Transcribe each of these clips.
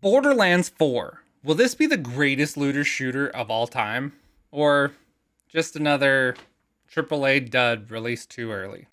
Borderlands 4. Will this be the greatest looter shooter of all time? Or just another AAA dud released too early?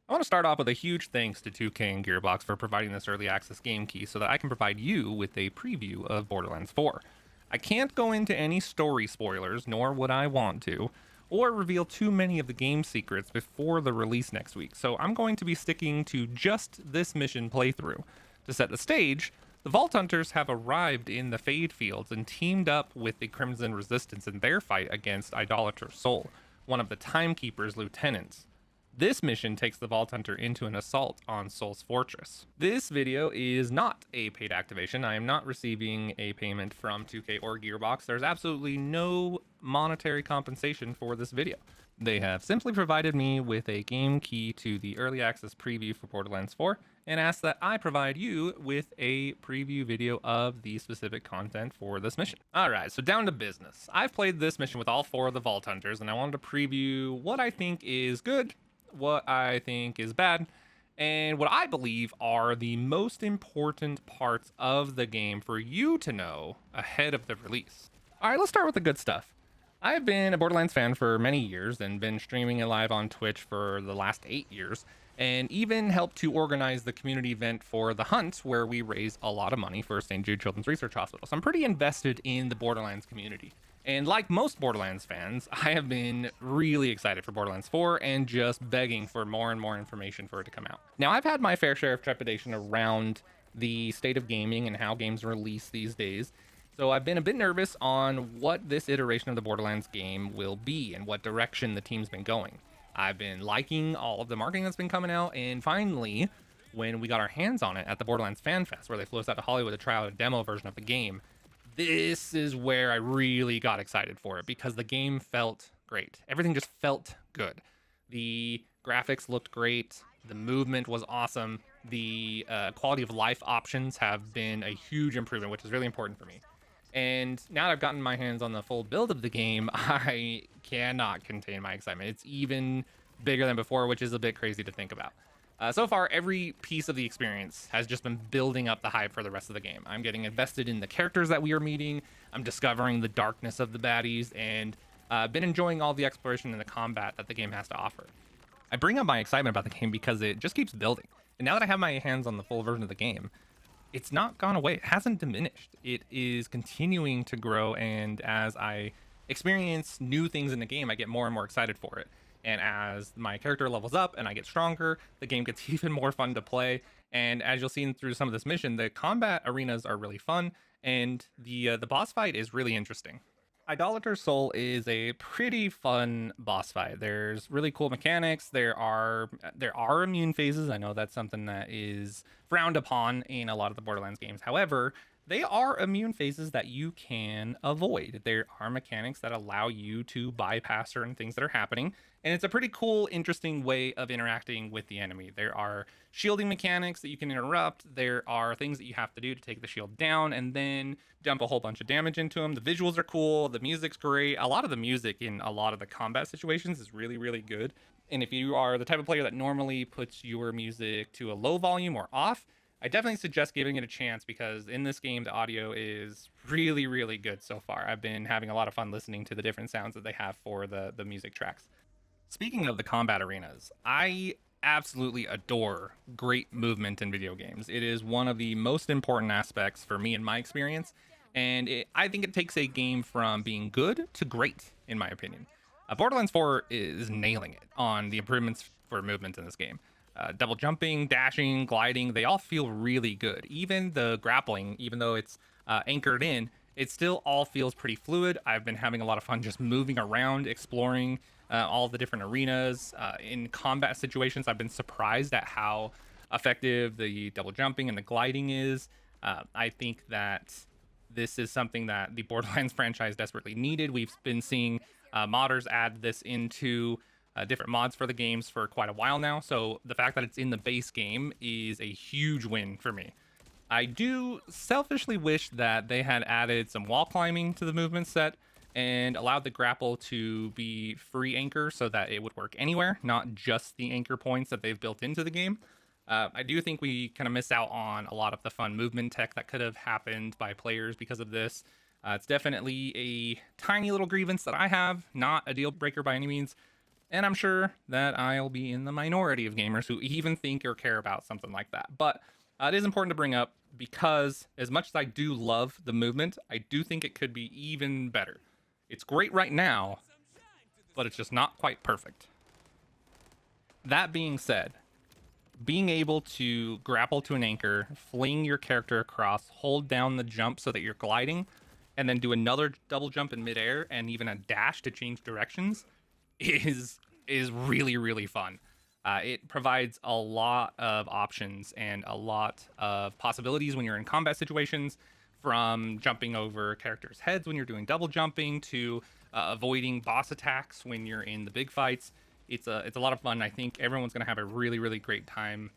I want to start off with a huge thanks to 2K and Gearbox for providing this early access game key so that I can provide you with a preview of Borderlands 4. I can't go into any story spoilers, nor would I want to, or reveal too many of the game secrets before the release next week, so I'm going to be sticking to just this mission playthrough. To set the stage, the Vault Hunters have arrived in the Fadefields and teamed up with the Crimson Resistance in their fight against Idolator Sol, one of the Timekeeper's lieutenants. This mission takes the Vault Hunter into an assault on Sol's fortress. This video is not a paid activation. I am not receiving a payment from 2K or Gearbox. There's absolutely no monetary compensation for this video. They have simply provided me with a game key to the early access preview for Borderlands 4 and asked that I provide you with a preview video of the specific content for this mission. Alright, so down to business. I've played this mission with all four of the Vault Hunters and I wanted to preview what I think is good, what I think is bad, and what I believe are the most important parts of the game for you to know ahead of the release. Alright, let's start with the good stuff. I've been a Borderlands fan for many years and been streaming it live on Twitch for the last 8 years, and even helped to organize the community event for The Hunt, where we raise a lot of money for St. Jude Children's Research Hospital. So I'm pretty invested in the Borderlands community. And like most Borderlands fans, I have been really excited for Borderlands 4 and just begging for more and more information for it to come out. Now, I've had my fair share of trepidation around the state of gaming and how games release these days. So I've been a bit nervous on what this iteration of the Borderlands game will be and what direction the team's been going. I've been liking all of the marketing that's been coming out, and finally, when we got our hands on it at the Borderlands Fan Fest, where they flew us out to Hollywood to try out a demo version of the game, this is where I really got excited for it because the game felt great. Everything just felt good. The graphics looked great. The movement was awesome. The quality of life options have been a huge improvement, which is really important for me. And now that I've gotten my hands on the full build of the game, I cannot contain my excitement. It's even bigger than before, which is a bit crazy to think about. So far, every piece of the experience has just been building up the hype for the rest of the game. I'm getting invested in the characters that we are meeting. I'm discovering the darkness of the baddies, and been enjoying all the exploration and the combat that the game has to offer. I bring up my excitement about the game because it just keeps building. And now that I have my hands on the full version of the game, it's not gone away. It hasn't diminished. It is continuing to grow, and as I experience new things in the game, I get more and more excited for it. And as my character levels up and I get stronger, the game gets even more fun to play. And as you'll see through some of this mission, the combat arenas are really fun, and the boss fight is really interesting. Idolator Sol is a pretty fun boss fight. There's really cool mechanics. There are immune phases. I know that's something that is frowned upon in a lot of the Borderlands games. However, they are immune phases that you can avoid. There are mechanics that allow you to bypass certain things that are happening, and it's a pretty cool, interesting way of interacting with the enemy. There are shielding mechanics that you can interrupt. There are things that you have to do to take the shield down and then dump a whole bunch of damage into them. The visuals are cool. The music's great. A lot of the music in a lot of the combat situations is really, really good. And if you are the type of player that normally puts your music to a low volume or off, I definitely suggest giving it a chance because in this game, the audio is really, really good so far. I've been having a lot of fun listening to the different sounds that they have for the music tracks. Speaking of the combat arenas, I absolutely adore great movement in video games. It is one of the most important aspects for me in my experience, and I think it takes a game from being good to great, in my opinion. Borderlands 4 is nailing it on the improvements for movement in this game. Double jumping, dashing, gliding, they all feel really good. Even the grappling, even though it's anchored in, it still all feels pretty fluid. I've been having a lot of fun just moving around, exploring all the different arenas. In combat situations, I've been surprised at how effective the double jumping and the gliding is. I think that this is something that the Borderlands franchise desperately needed. We've been seeing modders add this into different mods for the games for quite a while now. So the fact that it's in the base game is a huge win for me. I do selfishly wish that they had added some wall climbing to the movement set and allowed the grapple to be free anchor so that it would work anywhere, not just the anchor points that they've built into the game. I do think we kind of miss out on a lot of the fun movement tech that could have happened by players because of this. It's definitely a tiny little grievance that I have, not a deal breaker by any means. And I'm sure that I'll be in the minority of gamers who even think or care about something like that. But it is important to bring up because as much as I do love the movement, I do think it could be even better. It's great right now, but it's just not quite perfect. That being said, being able to grapple to an anchor, fling your character across, hold down the jump so that you're gliding, and then do another double jump in midair and even a dash to change directions is really, really fun. It provides a lot of options and a lot of possibilities when you're in combat situations, from jumping over characters' heads when you're doing double jumping to avoiding boss attacks when you're in the big fights. It's a lot of fun. I think everyone's going to have a really, really great time,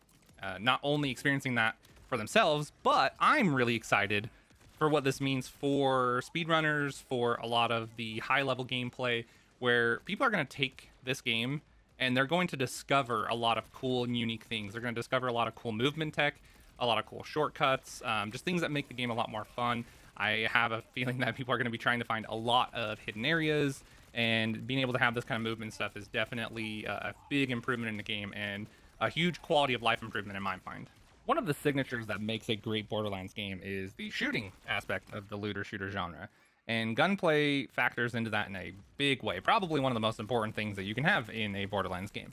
not only experiencing that for themselves, but I'm really excited for what this means for speedrunners, for a lot of the high-level gameplay, where people are going to take this game and they're going to discover a lot of cool and unique things. They're going to discover a lot of cool movement tech, a lot of cool shortcuts, just things that make the game a lot more fun. I have a feeling that people are going to be trying to find a lot of hidden areas, and being able to have this kind of movement stuff is definitely a big improvement in the game and a huge quality of life improvement in my mind. One of the signatures that makes a great Borderlands game is the shooting aspect of the looter shooter genre. And gunplay factors into that in a big way. Probably one of the most important things that you can have in a Borderlands game.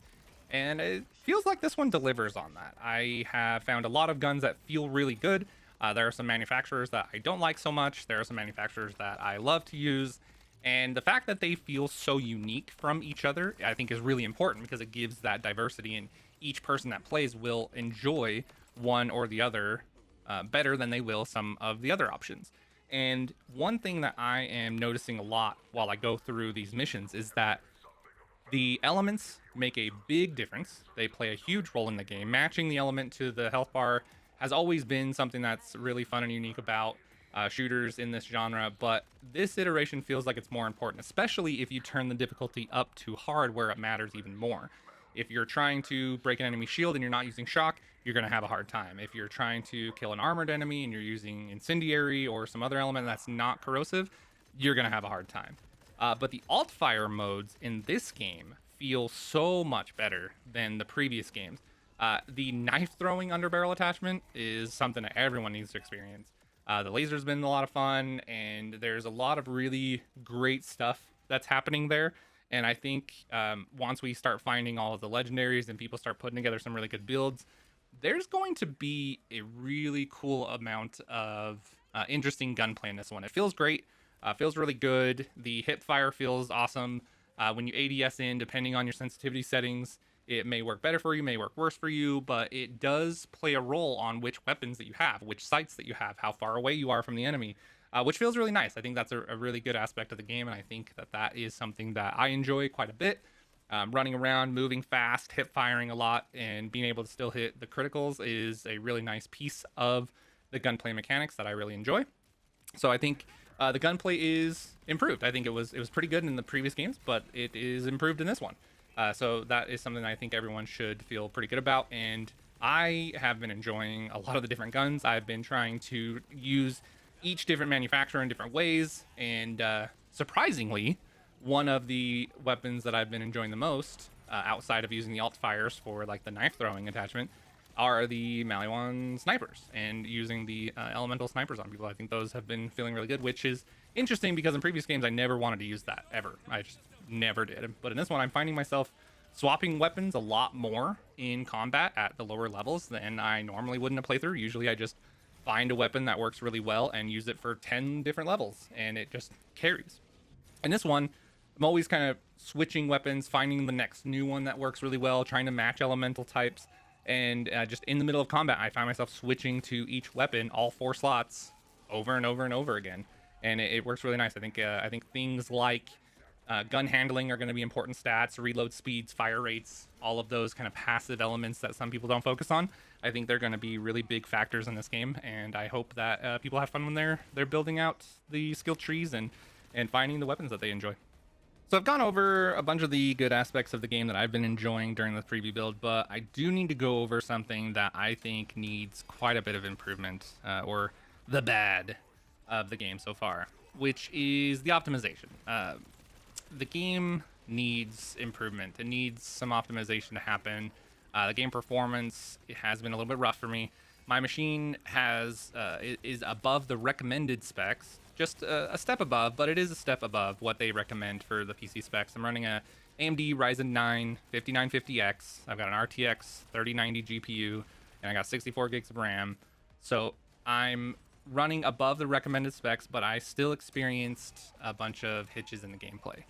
And it feels like this one delivers on that. I have found a lot of guns that feel really good. There are some manufacturers that I don't like so much. There are some manufacturers that I love to use. And the fact that they feel so unique from each other, I think, is really important because it gives that diversity, and each person that plays will enjoy one or the other better than they will some of the other options. And one thing that I am noticing a lot while I go through these missions is that the elements make a big difference. They play a huge role in the game. Matching the element to the health bar has always been something that's really fun and unique about shooters in this genre, but this iteration feels like it's more important, especially if you turn the difficulty up to hard where it matters even more. If you're trying to break an enemy shield and you're not using shock, you're going to have a hard time. If you're trying to kill an armored enemy and you're using incendiary or some other element that's not corrosive, you're going to have a hard time. But the alt fire modes in this game feel so much better than the previous games. The knife throwing underbarrel attachment is something that everyone needs to experience. The laser's been a lot of fun, and there's a lot of really great stuff that's happening there. And I think once we start finding all of the legendaries and people start putting together some really good builds, there's going to be a really cool amount of interesting gunplay in this one. It feels great. Feels really good. The hip fire feels awesome. When you ADS in, depending on your sensitivity settings, it may work better for you, may work worse for you, but it does play a role on which weapons that you have, which sights that you have, how far away you are from the enemy, which feels really nice. I think that's a really good aspect of the game, and I think that that is something that I enjoy quite a bit. Running around, moving fast, hip firing a lot, and being able to still hit the criticals is a really nice piece of the gunplay mechanics that I really enjoy. So I think the gunplay is improved. I think it was pretty good in the previous games, but it is improved in this one. So that is something I think everyone should feel pretty good about. And I have been enjoying a lot of the different guns. I've been trying to use each different manufacturer in different ways. And surprisingly, one of the weapons that I've been enjoying the most, outside of using the alt fires for like the knife throwing attachment, are the Maliwan snipers, and using the elemental snipers on people. I think those have been feeling really good, which is interesting because in previous games I never wanted to use that ever. I just never did. But in this one, I'm finding myself swapping weapons a lot more in combat at the lower levels than I normally would in a playthrough. Usually I just find a weapon that works really well and use it for 10 different levels, and it just carries. In this one, I'm always kind of switching weapons, finding the next new one that works really well, trying to match elemental types. And just in the middle of combat, I find myself switching to each weapon, all 4 slots, over and over and over again. And it works really nice. I think things like Gun handling are going to be important stats, reload speeds, fire rates, all of those kind of passive elements that some people don't focus on. I think they're going to be really big factors in this game, and I hope that people have fun when they're building out the skill trees and finding the weapons that they enjoy. So I've gone over a bunch of the good aspects of the game that I've been enjoying during the preview build, but I do need to go over something that I think needs quite a bit of improvement, or the bad of the game so far, which is the optimization. The game needs improvement. It needs some optimization to happen. The game performance, it has been a little bit rough for me. My machine is above the recommended specs, just a step above, but it is a step above what they recommend for the PC specs. I'm running a AMD Ryzen 9 5950X. I've got an RTX 3090 GPU, and I got 64 gigs of RAM. So I'm running above the recommended specs, but I still experienced a bunch of hitches in the gameplay.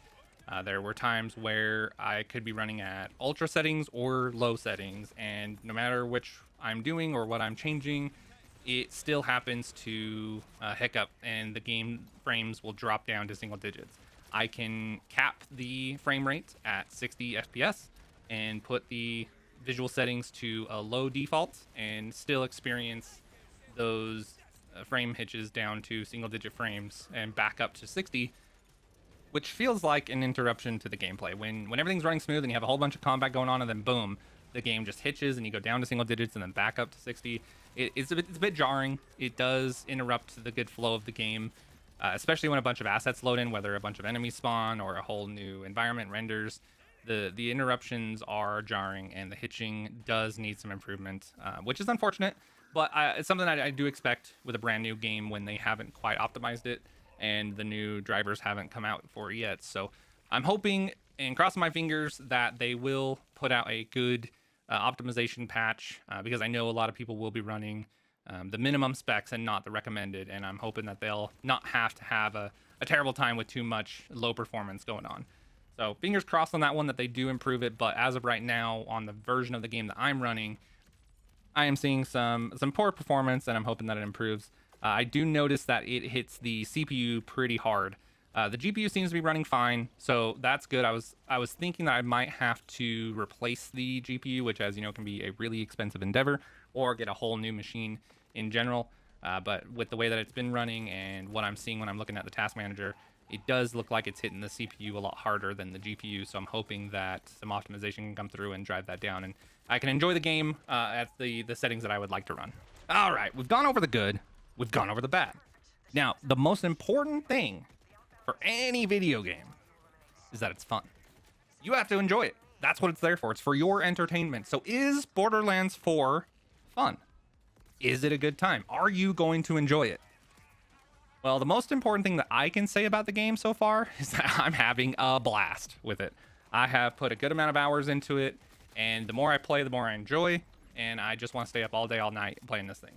There were times where I could be running at ultra settings or low settings, and no matter which I'm doing or what I'm changing, it still happens to hiccup, and the game frames will drop down to single digits. I can cap the frame rate at 60 FPS and put the visual settings to a low default and still experience those frame hitches down to single digit frames and back up to 60, which feels like an interruption to the gameplay. When everything's running smooth and you have a whole bunch of combat going on, and then boom, the game just hitches and you go down to single digits and then back up to 60. It's a bit jarring. It does interrupt the good flow of the game, especially when a bunch of assets load in, whether a bunch of enemies spawn or a whole new environment renders. The interruptions are jarring, and the hitching does need some improvement, which is unfortunate, but it's something that I do expect with a brand new game when they haven't quite optimized it and the new drivers haven't come out for it yet. So I'm hoping and crossing my fingers that they will put out a good optimization patch, because I know a lot of people will be running the minimum specs and not the recommended, and I'm hoping that they'll not have to have a terrible time with too much low performance going on. So fingers crossed on that one that they do improve it, but as of right now, on the version of the game that I'm running, I am seeing some poor performance, and I'm hoping that it improves. I do notice that it hits the CPU pretty hard. The GPU seems to be running fine, so that's good. I was thinking that I might have to replace the GPU, which, as you know, can be a really expensive endeavor, or get a whole new machine in general. But with the way that it's been running and what I'm seeing when I'm looking at the task manager, it does look like it's hitting the CPU a lot harder than the GPU. So I'm hoping that some optimization can come through and drive that down, and I can enjoy the game at the settings that I would like to run. All right, we've gone over the good. We've gone over the bad. Now, the most important thing for any video game is that it's fun. You have to enjoy it. That's what it's there for. It's for your entertainment. So is Borderlands 4 fun? Is it a good time? Are you going to enjoy it? Well, the most important thing that I can say about the game so far is that I'm having a blast with it. I have put a good amount of hours into it, and the more I play, the more I enjoy, and I just want to stay up all day, all night playing this thing.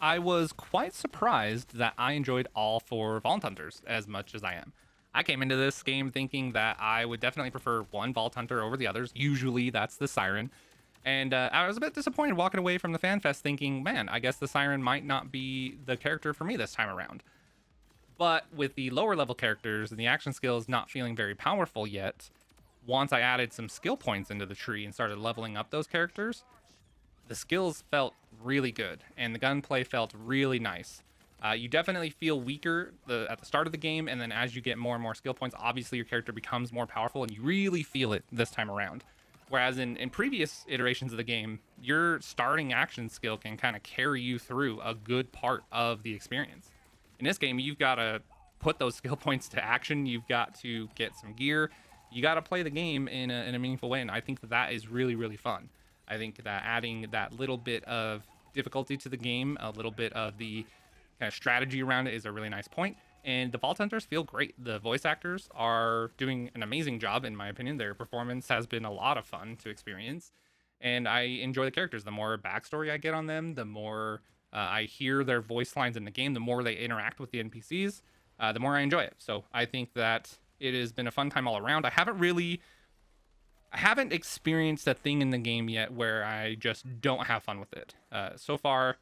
I was quite surprised that I enjoyed all 4 Vault Hunters as much as I am. I came into this game thinking that I would definitely prefer one Vault Hunter over the others. Usually that's the Siren. And I was a bit disappointed walking away from the FanFest thinking, man, I guess the Siren might not be the character for me this time around. But with the lower level characters and the action skills not feeling very powerful yet, once I added some skill points into the tree and started leveling up those characters, the skills felt really good, and the gunplay felt really nice. You definitely feel weaker at the start of the game, and then as you get more and more skill points, obviously your character becomes more powerful, and you really feel it this time around. Whereas in previous iterations of the game, your starting action skill can kind of carry you through a good part of the experience. In this game, you've got to put those skill points to action. You've got to get some gear. You got to play the game in a meaningful way, and I think that is really, really fun. I think that adding that little bit of difficulty to the game, a little bit of the kind of strategy around it, is a really nice point. And the Vault Hunters feel great. The voice actors are doing an amazing job, in my opinion. Their performance has been a lot of fun to experience, and I enjoy the characters. The more backstory I get on them, the more I hear their voice lines in the game, the more they interact with the NPCs, the more I enjoy it. So I think that it has been a fun time all around. I haven't experienced a thing in the game yet where I just don't have fun with it. So far,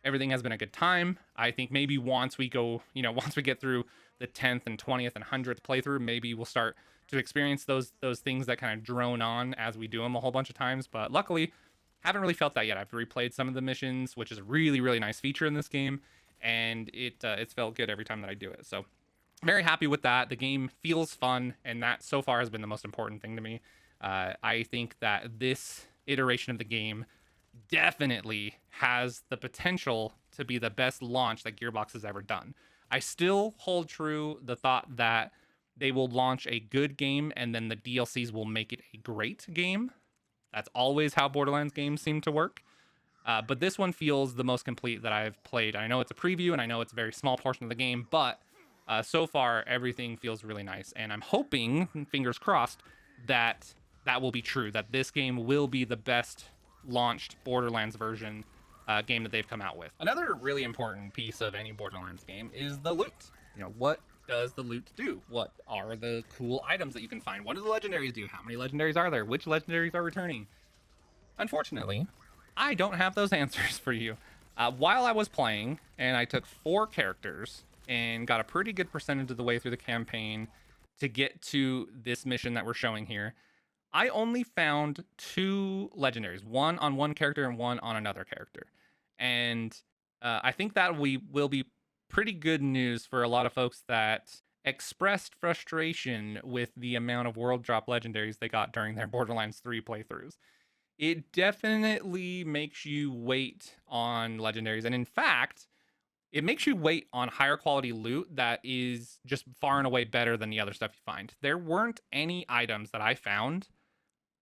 Everything has been a good time. I think maybe once we go, once we get through the 10th and 20th and 100th playthrough, maybe we'll start to experience those things that kind of drone on as we do them a whole bunch of times. But luckily, haven't really felt that yet. I've replayed some of the missions, which is a really, really nice feature in this game, and it's felt good every time that I do it. So very happy with that. The game feels fun, and that so far has been the most important thing to me. I think that this iteration of the game definitely has the potential to be the best launch that Gearbox has ever done. I still hold true the thought that they will launch a good game and then the DLCs will make it a great game. That's always how Borderlands games seem to work. But this one feels the most complete that I've played. I know it's a preview and I know it's a very small portion of the game, but so far everything feels really nice. And I'm hoping, fingers crossed, that that will be true, that this game will be the best launched Borderlands version game that they've come out with. Another really important piece of any Borderlands game is the loot. What does the loot do? What are the cool items that you can find? What do the legendaries do? How many legendaries are there? Which legendaries are returning? Unfortunately, I don't have those answers for you. While I was playing, and I took 4 characters and got a pretty good percentage of the way through the campaign to get to this mission that we're showing here, I only found 2 legendaries, one on one character and one on another character. And I think that will be pretty good news for a lot of folks that expressed frustration with the amount of world drop legendaries they got during their Borderlands 3 playthroughs. It definitely makes you wait on legendaries. And in fact, it makes you wait on higher quality loot that is just far and away better than the other stuff you find. There weren't any items that I found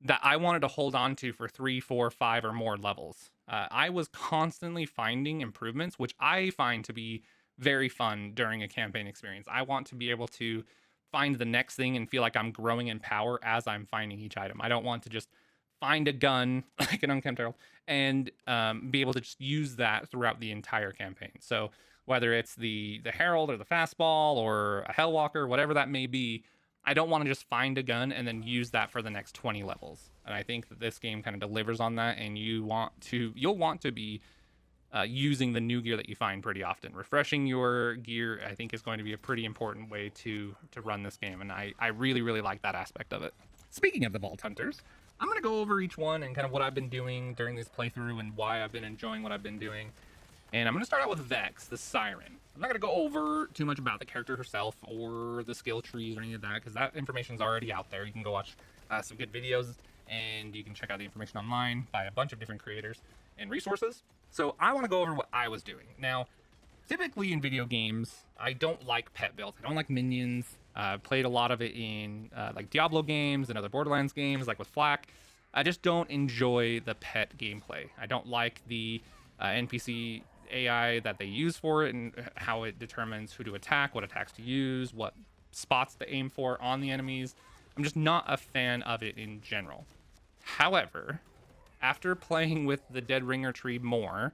that I wanted to hold on to for 3, 4, 5, or more levels. I was constantly finding improvements, which I find to be very fun during a campaign experience. I want to be able to find the next thing and feel like I'm growing in power as I'm finding each item. I don't want to just find a gun like an unkempt herald and be able to just use that throughout the entire campaign. So whether it's the herald or the fastball or a hellwalker, whatever that may be, I don't want to just find a gun and then use that for the next 20 levels. And I think that this game kind of delivers on that, and you'll want to be using the new gear that you find pretty often. Refreshing your gear, I think, is going to be a pretty important way to run this game, and I really, really like that aspect of it. Speaking of the Vault Hunters, I'm going to go over each one and kind of what I've been doing during this playthrough and why I've been enjoying what I've been doing. And I'm going to start out with Vex, the Siren. I'm not going to go over too much about the character herself or the skill trees or any of that, because that information is already out there. You can go watch some good videos, and you can check out the information online by a bunch of different creators and resources. So I want to go over what I was doing. Now, typically in video games, I don't like pet builds. I don't like minions. Played a lot of it in like Diablo games and other Borderlands games, like with Flak. I just don't enjoy the pet gameplay. I don't like the NPC AI that they use for it and how it determines who to attack, what attacks to use, what spots to aim for on the enemies. I'm just not a fan of it in general. However, after playing with the Dead Ringer tree more,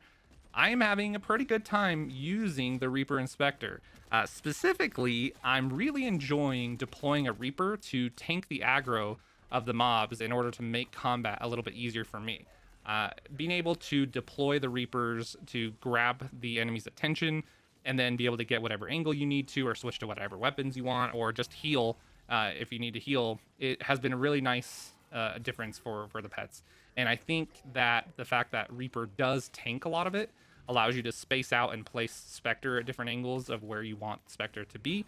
I am having a pretty good time using the Reaper Inspector. Specifically, I'm really enjoying deploying a Reaper to tank the aggro of the mobs in order to make combat a little bit easier for me. Being able to deploy the Reapers to grab the enemy's attention and then be able to get whatever angle you need to, or switch to whatever weapons you want, or just heal if you need to heal, it has been a really nice difference for the pets. And I think that the fact that Reaper does tank a lot of it allows you to space out and place Spectre at different angles of where you want Spectre to be.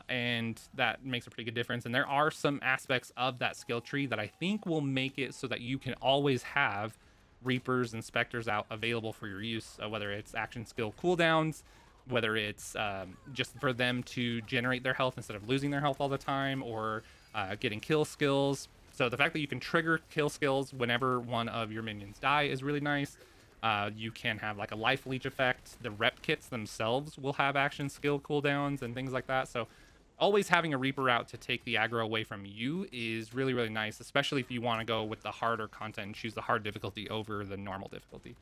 And that makes a pretty good difference. And there are some aspects of that skill tree that I think will make it so that you can always have Reapers and Spectres out available for your use, whether it's action skill cooldowns, whether it's just for them to generate their health instead of losing their health all the time, or getting kill skills. So the fact that you can trigger kill skills whenever one of your minions die is really nice. You can have like a life leech effect. The rep kits themselves will have action skill cooldowns and things like that. So always having a Reaper out to take the aggro away from you is really, really nice, especially if you want to go with the harder content and choose the hard difficulty over the normal difficulty.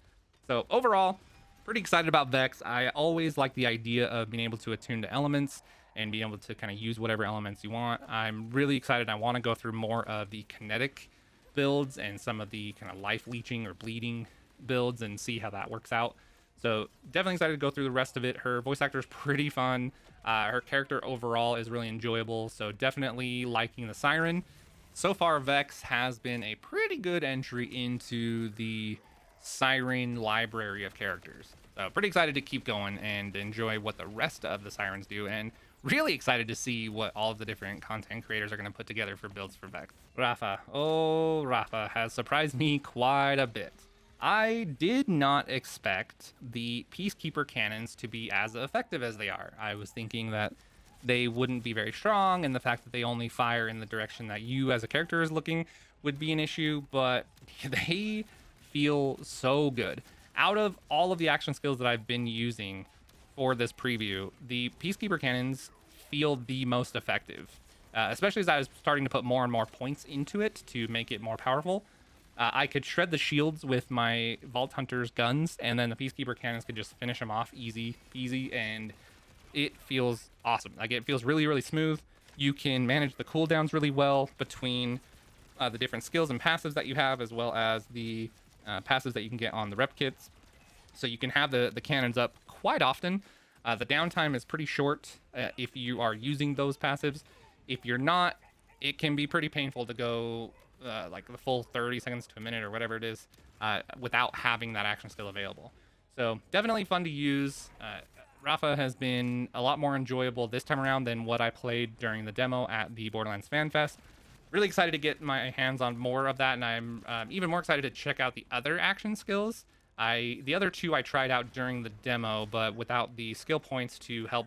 So overall, pretty excited about Vex. I always like the idea of being able to attune to elements and being able to kind of use whatever elements you want. I'm really excited. I want to go through more of the kinetic builds and some of the kind of life leeching or bleeding builds and see how that works out. So definitely excited to go through the rest of it. Her voice actor is pretty fun. Her character overall is really enjoyable. So definitely liking the Siren. So far, Vex has been a pretty good entry into the Siren library of characters. So pretty excited to keep going and enjoy what the rest of the Sirens do, and really excited to see what all of the different content creators are going to put together for builds for Vex. Rafa, oh, Rafa has surprised me quite a bit. I did not expect the Peacekeeper cannons to be as effective as they are. I was thinking that they wouldn't be very strong, and the fact that they only fire in the direction that you as a character is looking would be an issue, but they feel so good. Out of all of the action skills that I've been using for this preview, the Peacekeeper cannons feel the most effective, especially as I was starting to put more and more points into it to make it more powerful. I could shred the shields with my Vault Hunter's guns, and then the Peacekeeper cannons could just finish them off easy peasy, and it feels awesome. Like, it feels really, really smooth. You can manage the cooldowns really well between the different skills and passives that you have, as well as the passives that you can get on the rep kits. So you can have the cannons up quite often. The downtime is pretty short if you are using those passives. If you're not, it can be pretty painful to go like the full 30 seconds to a minute or whatever it is without having that action skill available. So definitely fun to use. Rafa has been a lot more enjoyable this time around than what I played during the demo at the Borderlands Fan Fest. Really excited to get my hands on more of that, and I'm even more excited to check out the other action skills. The other two I tried out during the demo, but without the skill points to help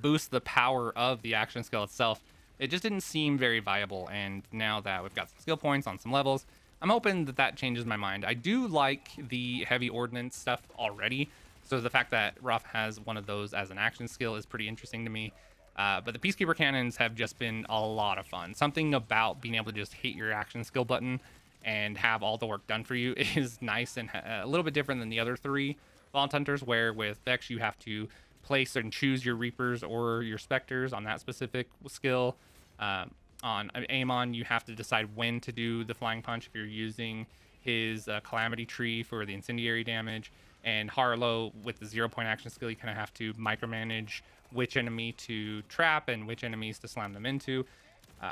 boost the power of the action skill itself, it just didn't seem very viable. And now that we've got some skill points on some levels, I'm hoping that that changes my mind. I do like the heavy ordnance stuff already, so the fact that Rafa has one of those as an action skill is pretty interesting to me. But the Peacekeeper cannons have just been a lot of fun. Something about being able to just hit your action skill button and have all the work done for you is nice, and a little bit different than the other three Vault Hunters, where with Vex you have to place and choose your Reapers or your Spectres on that specific skill. On Amon, you have to decide when to do the Flying Punch if you're using his Calamity Tree for the incendiary damage. And Harlowe, with the 0-point action skill, you kind of have to micromanage which enemy to trap and which enemies to slam them into.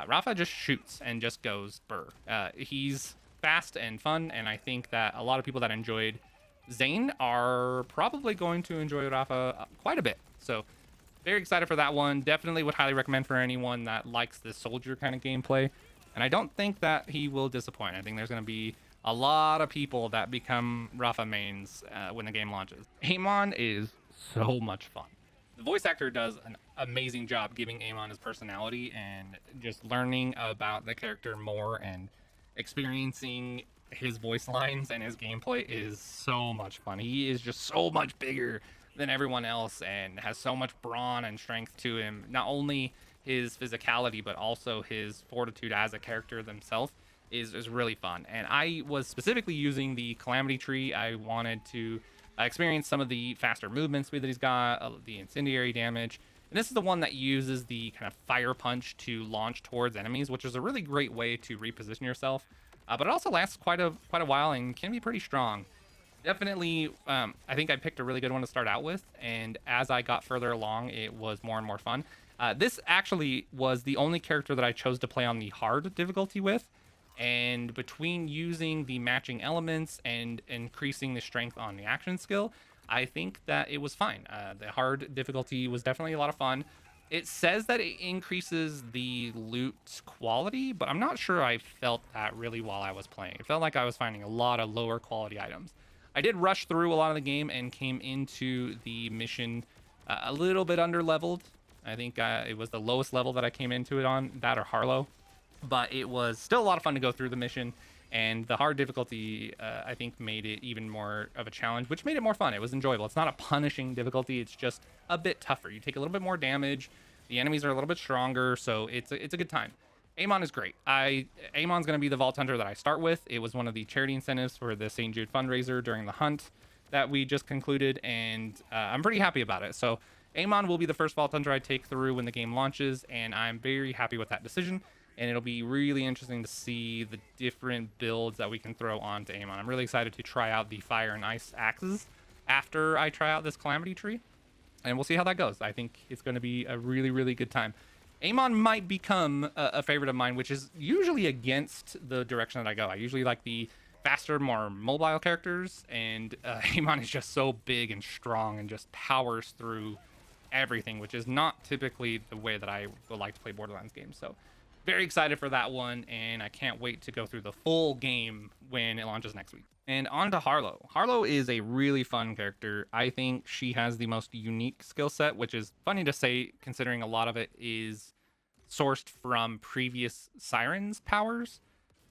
Rafa just shoots and just goes burr. He's fast and fun, and I think that a lot of people that enjoyed Zane are probably going to enjoy Rafa quite a bit. So very excited for that one. Definitely would highly recommend for anyone that likes this soldier kind of gameplay. And I don't think that he will disappoint. I think there's going to be a lot of people that become Rafa mains when the game launches. Amon is so much fun. The voice actor does an amazing job giving Amon his personality, and just learning about the character more and experiencing his voice lines and his gameplay is so much fun. He is just so much bigger than everyone else and has so much brawn and strength to him. Not only his physicality, but also his fortitude as a character themselves is really fun. And I was specifically using the Calamity Tree. I wanted to experience some of the faster movement speed that he's got, the incendiary damage. And this is the one that uses the kind of fire punch to launch towards enemies, which is a really great way to reposition yourself. But it also lasts quite a while and can be pretty strong. Definitely, I think I picked a really good one to start out with, and as I got further along, it was more and more fun. This actually was the only character that I chose to play on the hard difficulty with, and between using the matching elements and increasing the strength on the action skill, I think that it was fine. The hard difficulty was definitely a lot of fun. It says that it increases the loot quality, but I'm not sure I felt that really while I was playing. It felt like I was finding a lot of lower quality items. I did rush through a lot of the game and came into the mission a little bit under leveled. I think it was the lowest level that I came into it on, that or Harlowe. But it was still a lot of fun to go through the mission, and the hard difficulty I think made it even more of a challenge, which made it more fun. It was enjoyable. It's not a punishing difficulty, it's just a bit tougher. You take a little bit more damage, the enemies are a little bit stronger, so it's a good time. Amon is great. Amon's going to be the Vault Hunter that I start with. It was one of the charity incentives for the St. Jude fundraiser during the hunt that we just concluded, and I'm pretty happy about it. So Amon will be the first Vault Hunter I take through when the game launches, and I'm very happy with that decision. And it'll be really interesting to see the different builds that we can throw onto Amon. I'm really excited to try out the fire and ice axes. after I try out this Calamity tree, and we'll see how that goes. I think it's going to be a really, really good time. Amon might become a favorite of mine, which is usually against the direction that I go. I usually like the faster, more mobile characters, and Amon is just so big and strong and just powers through everything, which is not typically the way that I would like to play Borderlands games. So very excited for that one, and I can't wait to go through the full game when it launches next week. And on to Harlowe. Harlowe is a really fun character. I think she has the most unique skill set, which is funny to say considering a lot of it is sourced from previous Sirens powers.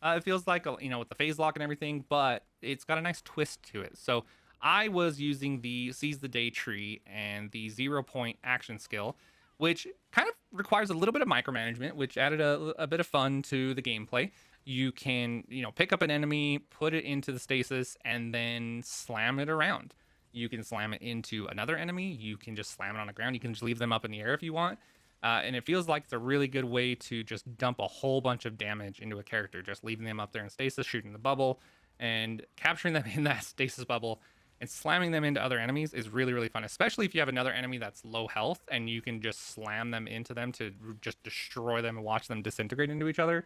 It feels like, you know, with the phase lock and everything, but it's got a nice twist to it. So I was using the Seize the Day tree and the 0-point action skill, which kind of requires a little bit of micromanagement, which added a bit of fun to the gameplay. You can, you know, pick up an enemy, put it into the stasis, and then slam it around. You can slam it into another enemy. You can just slam it on the ground. You can just leave them up in the air if you want. And it feels like it's a really good way to just dump a whole bunch of damage into a character, just leaving them up there in stasis, shooting the bubble, and capturing them in that stasis bubble and slamming them into other enemies is really, really fun, especially if you have another enemy that's low health and you can just slam them into them to just destroy them and watch them disintegrate into each other.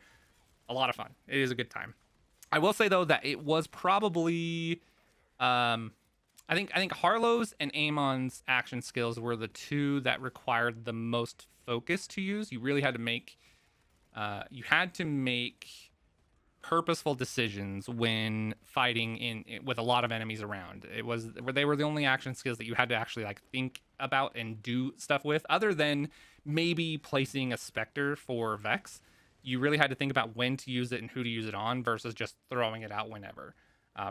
A lot of fun. It is a good time. I will say though that it was probably I think Harlow's and Amon's action skills were the two that required the most focus to use. You really had to make purposeful decisions when fighting in with a lot of enemies around. They were the only action skills that you had to actually like think about and do stuff with, other than maybe placing a Spectre for Vex. You really had to think about when to use it and who to use it on versus just throwing it out whenever.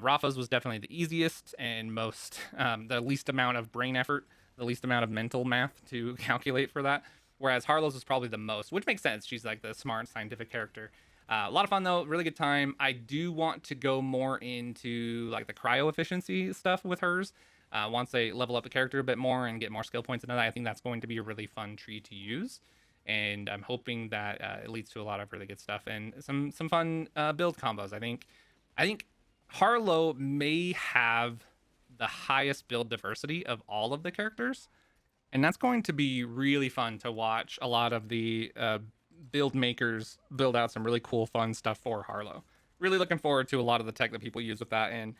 Rafa's was definitely the easiest and most the least amount of brain effort, the least amount of mental math to calculate for that. Whereas Harlow's was probably the most, which makes sense. She's like the smart scientific character. A lot of fun though, really good time. I do want to go more into like the cryo efficiency stuff with hers. Once they level up the character a bit more and get more skill points into that, I think that's going to be a really fun tree to use. And I'm hoping that it leads to a lot of really good stuff and some fun build combos. I think Harlowe may have the highest build diversity of all of the characters, and that's going to be really fun to watch a lot of the build makers build out some really cool, fun stuff for Harlowe. Really looking forward to a lot of the tech that people use with that and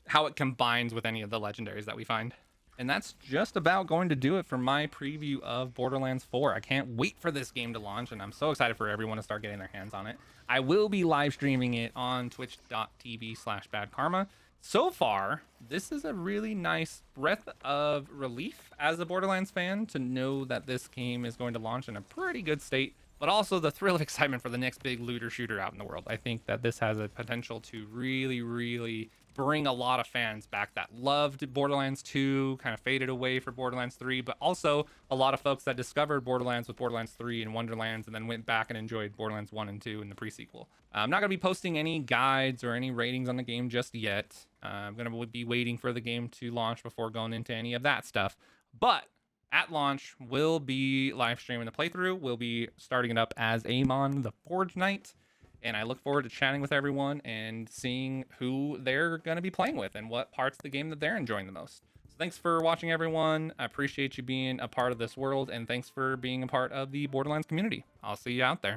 how it combines with any of the legendaries that we find. And that's just about going to do it for my preview of Borderlands 4. I can't wait for this game to launch, and I'm so excited for everyone to start getting their hands on it. I will be live streaming it on twitch.tv/badkarma. So far, this is a really nice breath of relief as a Borderlands fan to know that this game is going to launch in a pretty good state, but also the thrill of excitement for the next big looter shooter out in the world. I think that this has a potential to really, really bring a lot of fans back that loved Borderlands 2, kind of faded away for Borderlands 3, but also a lot of folks that discovered Borderlands with Borderlands 3 and Wonderlands and then went back and enjoyed Borderlands 1 and 2 in the pre-sequel. I'm not going to be posting any guides or any ratings on the game just yet. I'm going to be waiting for the game to launch before going into any of that stuff. But at launch, we'll be live streaming the playthrough. We'll be starting it up as Amon the Forge Knight. And I look forward to chatting with everyone and seeing who they're going to be playing with and what parts of the game that they're enjoying the most. So thanks for watching, everyone. I appreciate you being a part of this world, and thanks for being a part of the Borderlands community. I'll see you out there.